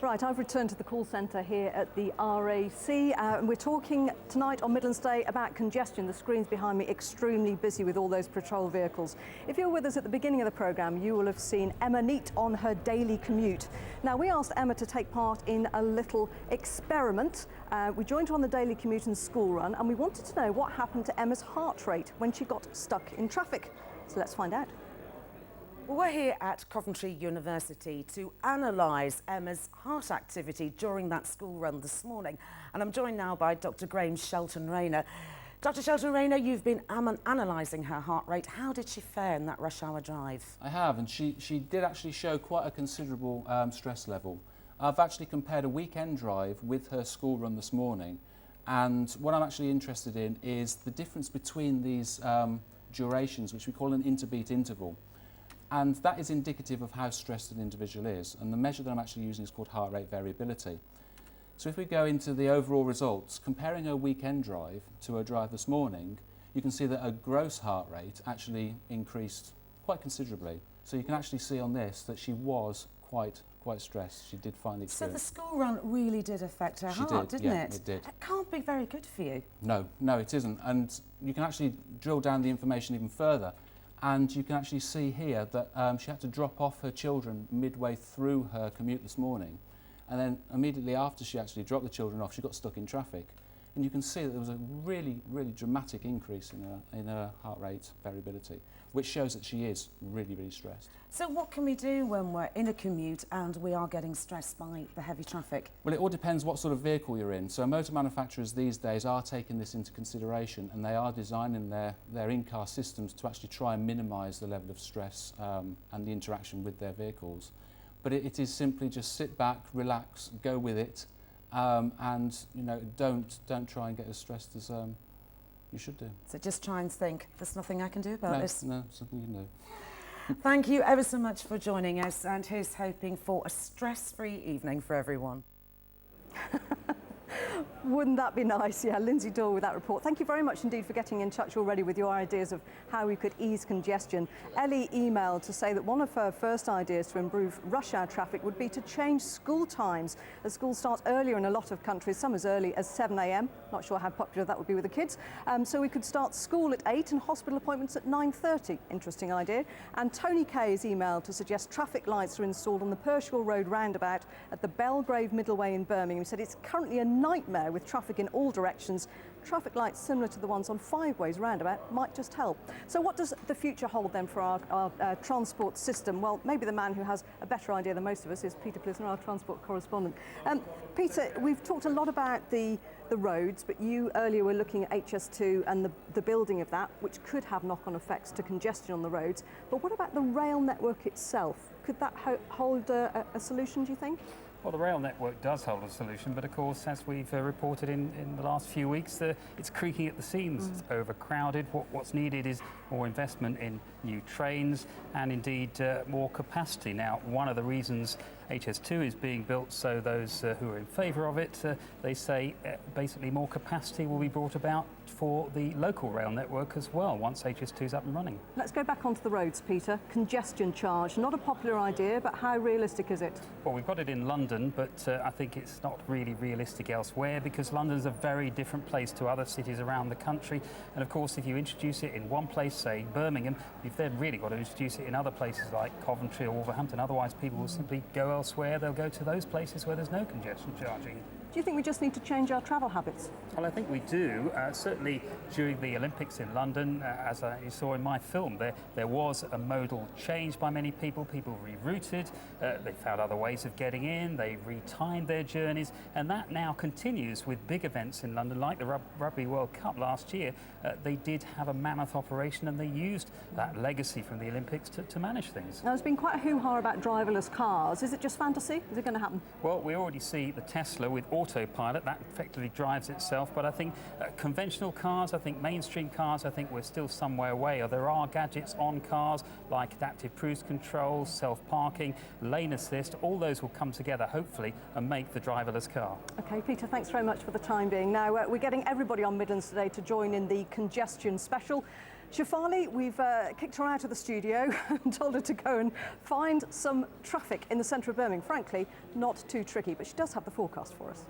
Right, I've returned to the call centre here at the RAC and we're talking tonight on Midlands Today about congestion. The screens behind me extremely busy with all those patrol vehicles. If you were with us at the beginning of the programme, you will have seen Emma neat on her daily commute. Now, we asked Emma to take part in a little experiment. We joined her on the daily commute and school run, and we wanted to know what happened to Emma's heart rate when she got stuck in traffic. So let's find out. Well, we're here at Coventry University to analyse Emma's heart activity during that school run this morning. And I'm joined now by Dr. Graham Shelton-Rayner. Dr. Shelton-Rayner, you've been analysing her heart rate. How did she fare in that rush hour drive? I have, and she did actually show quite a considerable stress level. I've actually compared a weekend drive with her school run this morning, and what I'm actually interested in is the difference between these durations, which we call an interbeat interval. And that is indicative of how stressed an individual is. And the measure that I'm actually using is called heart rate variability. So if we go into the overall results, comparing her weekend drive to her drive this morning, you can see that her gross heart rate actually increased quite considerably. So you can actually see on this that she was quite stressed. She did find it. So the school run really did affect her heart, didn't it? It did. It can't be very good for you. No, it isn't. And you can actually drill down the information even further. And you can actually see here that she had to drop off her children midway through her commute this morning. And then immediately after she actually dropped the children off, she got stuck in traffic. And you can see that there was a really dramatic increase in her heart rate variability, which shows that she is really stressed. So what can we do when we're in a commute and we are getting stressed by the heavy traffic? Well, it all depends what sort of vehicle you're in. So motor manufacturers these days are taking this into consideration, and they are designing their in-car systems to actually try and minimise the level of stress and the interaction with their vehicles. But it is simply just sit back, relax, go with it, and don't try and get as stressed as you should do. So just try and think, there's nothing I can do about this. No, something you can do. Thank you ever so much for joining us, and here's hoping for a stress-free evening for everyone. Wouldn't that be nice? Yeah, Lindsay Dore with that report. Thank you very much indeed for getting in touch already with your ideas of how we could ease congestion. Ellie emailed to say that one of her first ideas to improve rush hour traffic would be to change school times, as school starts earlier in a lot of countries, some as early as 7 a.m. Not sure how popular that would be with the kids. So we could start school at 8 and hospital appointments at 9:30. Interesting idea. And Tony Kay has emailed to suggest traffic lights are installed on the Pershore Road roundabout at the Belgrave Middleway in Birmingham. He said it's currently a nightmare with traffic in all directions. Traffic lights similar to the ones on Five Ways roundabout might just help. So what does the future hold then for our transport system? Well, maybe the man who has a better idea than most of us is Peter Plisner, our transport correspondent. Peter, we've talked a lot about the roads, but you earlier were looking at HS2 and the building of that, which could have knock-on effects to congestion on the roads. But what about the rail network itself? Could that hold a solution, do you think? Well, the rail network does hold a solution, but of course, as we've reported in the last few weeks, it's creaking at the seams. It's overcrowded. What's needed is more investment in new trains and indeed more capacity. Now, one of the reasons HS2 is being built, so those who are in favour of it, they say basically more capacity will be brought about for the local rail network as well once HS2 is up and running. Let's go back onto the roads, Peter. Congestion charge, not a popular idea, but how realistic is it? Well, we've got it in London, but I think it's not really realistic elsewhere, because London's a very different place to other cities around the country. And of course, if you introduce it in one place, say Birmingham, you've then really got to introduce it in other places like Coventry or Wolverhampton. Otherwise, people will simply go elsewhere. They'll go to those places where there's no congestion charging. Do you think we just need to change our travel habits? Well, I think we do. Certainly during the Olympics in London, as you saw in my film, there was a modal change by many people. People rerouted, they found other ways of getting in, they retimed their journeys, and that now continues with big events in London, like the Rugby World Cup last year. They did have a mammoth operation, and they used that legacy from the Olympics to manage things. Now, there's been quite a hoo-ha about driverless cars. Is it just fantasy? Is it going to happen? Well, we already see the Tesla with autopilot. That effectively drives itself, but I think conventional cars, I think mainstream cars, I think we're still somewhere away. There are gadgets on cars like adaptive cruise control, self-parking, lane assist. All those will come together, hopefully, and make the driverless car. OK, Peter, thanks very much for the time being. Now, we're getting everybody on Midlands Today to join in the congestion special. Shefali, we've kicked her out of the studio and told her to go and find some traffic in the centre of Birmingham. Frankly, not too tricky, but she does have the forecast for us.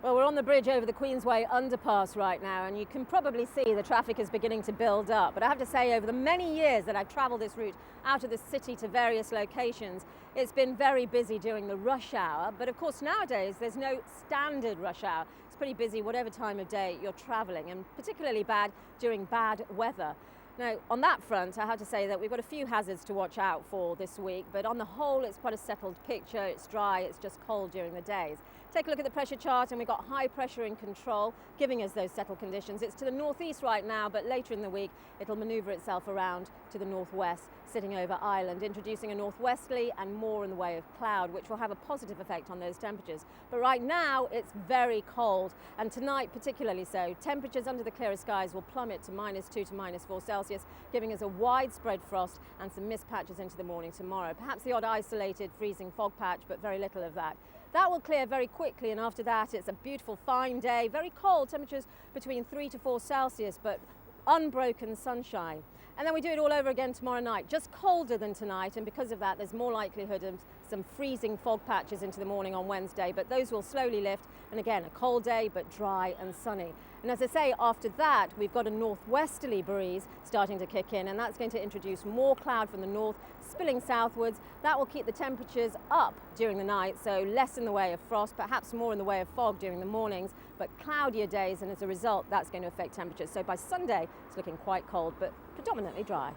Well, we're on the bridge over the Queensway underpass right now, and you can probably see the traffic is beginning to build up. But I have to say, over the many years that I've travelled this route out of the city to various locations, it's been very busy during the rush hour. But of course, nowadays, there's no standard rush hour. It's pretty busy whatever time of day you're travelling, and particularly bad during bad weather. Now, on that front, I have to say that we've got a few hazards to watch out for this week, but on the whole, it's quite a settled picture. It's dry, it's just cold during the days. Take a look at the pressure chart, and we've got high pressure in control, giving us those settled conditions. It's to the northeast right now, but later in the week, it'll manoeuvre itself around to the northwest, sitting over Ireland, introducing a northwesterly and more in the way of cloud, which will have a positive effect on those temperatures. But right now, it's very cold, and tonight particularly so. Temperatures under the clearer skies will plummet to -2 to -4 Celsius, giving us a widespread frost and some mist patches into the morning tomorrow. Perhaps the odd isolated freezing fog patch, but very little of that. That will clear very quickly, and after that it's a beautiful fine day, very cold, temperatures between 3 to 4 Celsius, but unbroken sunshine. And then we do it all over again tomorrow night, just colder than tonight, and because of that there's more likelihood of some freezing fog patches into the morning on Wednesday, but those will slowly lift, and again a cold day but dry and sunny. And as I say, after that we've got a northwesterly breeze starting to kick in, and that's going to introduce more cloud from the north spilling southwards. That will keep the temperatures up during the night, so less in the way of frost, perhaps more in the way of fog during the mornings, but cloudier days, and as a result that's going to affect temperatures. So by Sunday it's looking quite cold but predominantly dry.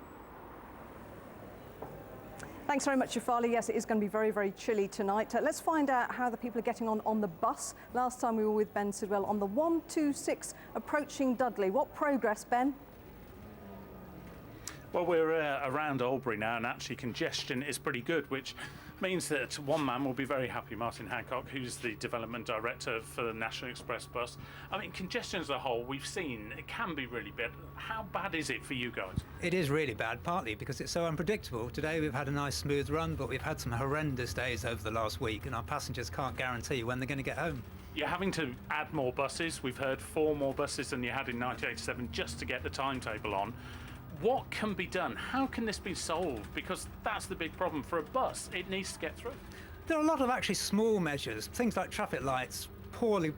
Thanks very much, Shefali. Yes, it is going to be very, very chilly tonight. Let's find out how the people are getting on the bus. Last time we were with Ben Sidwell on the 126 approaching Dudley. What progress, Ben? Well, we're around Albury now, and actually congestion is pretty good, which means that one man will be very happy, Martin Hancock, who's the development director for the National Express bus. I mean, congestion as a whole, we've seen, it can be really bad. How bad is it for you guys? It is really bad, partly because it's so unpredictable. Today we've had a nice smooth run, but we've had some horrendous days over the last week, and our passengers can't guarantee when they're going to get home. You're having to add more buses. We've heard 4 more buses than you had in 1987 just to get the timetable on. What can be done? How can this be solved? Because that's the big problem for a bus. It needs to get through. There are a lot of actually small measures, things like traffic lights, poorly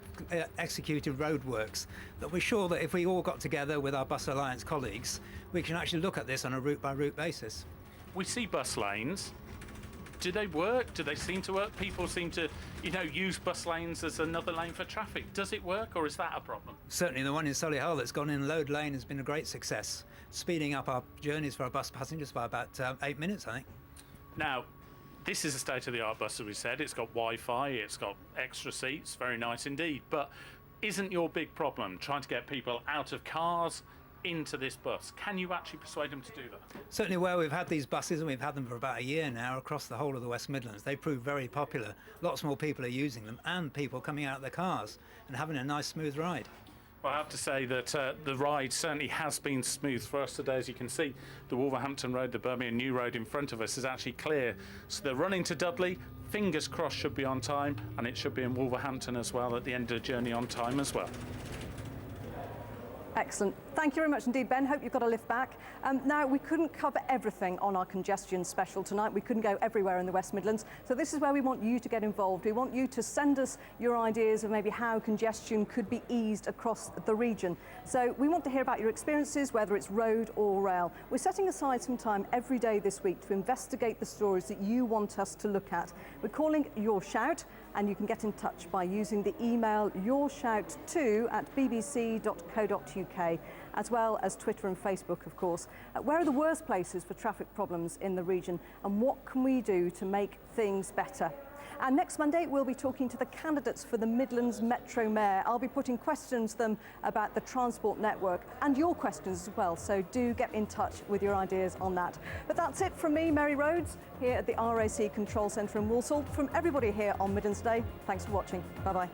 executed roadworks, that we're sure that if we all got together with our Bus Alliance colleagues, we can actually look at this on a route-by-route basis. We see bus lanes. Do they work? Do they seem to work? People seem to, use bus lanes as another lane for traffic. Does it work, or is that a problem? Certainly the one in Solihull that's gone in Load Lane has been a great success, speeding up our journeys for our bus passengers by about 8 minutes, I think. Now, this is a state-of-the-art bus, as we said. It's got Wi-Fi, it's got extra seats, very nice indeed. But isn't your big problem trying to get people out of cars into this bus? Can you actually persuade them to do that? Certainly where we've had these buses, and we've had them for about a year now across the whole of the West Midlands, they prove very popular. Lots more people are using them, and people coming out of their cars and having a nice smooth ride. Well, I have to say that the ride certainly has been smooth for us today. As you can see, the Wolverhampton Road, the Birmingham New Road in front of us is actually clear. So they're running to Dudley, fingers crossed should be on time, and it should be in Wolverhampton as well at the end of the journey on time as well. Excellent. Thank you very much indeed, Ben. Hope you've got a lift back. Now, we couldn't cover everything on our congestion special tonight. We couldn't go everywhere in the West Midlands. So this is where we want you to get involved. We want you to send us your ideas of maybe how congestion could be eased across the region. So we want to hear about your experiences, whether it's road or rail. We're setting aside some time every day this week to investigate the stories that you want us to look at. We're calling Your Shout, and you can get in touch by using the email yourshout2@bbc.co.uk, as well as Twitter and Facebook, of course. Where are the worst places for traffic problems in the region, and what can we do to make things better? And next Monday, we'll be talking to the candidates for the Midlands Metro Mayor. I'll be putting questions to them about the transport network and your questions as well, so do get in touch with your ideas on that. But that's it from me, Mary Rhodes, here at the RAC Control Centre in Walsall. From everybody here on Midlands Today, thanks for watching. Bye-bye.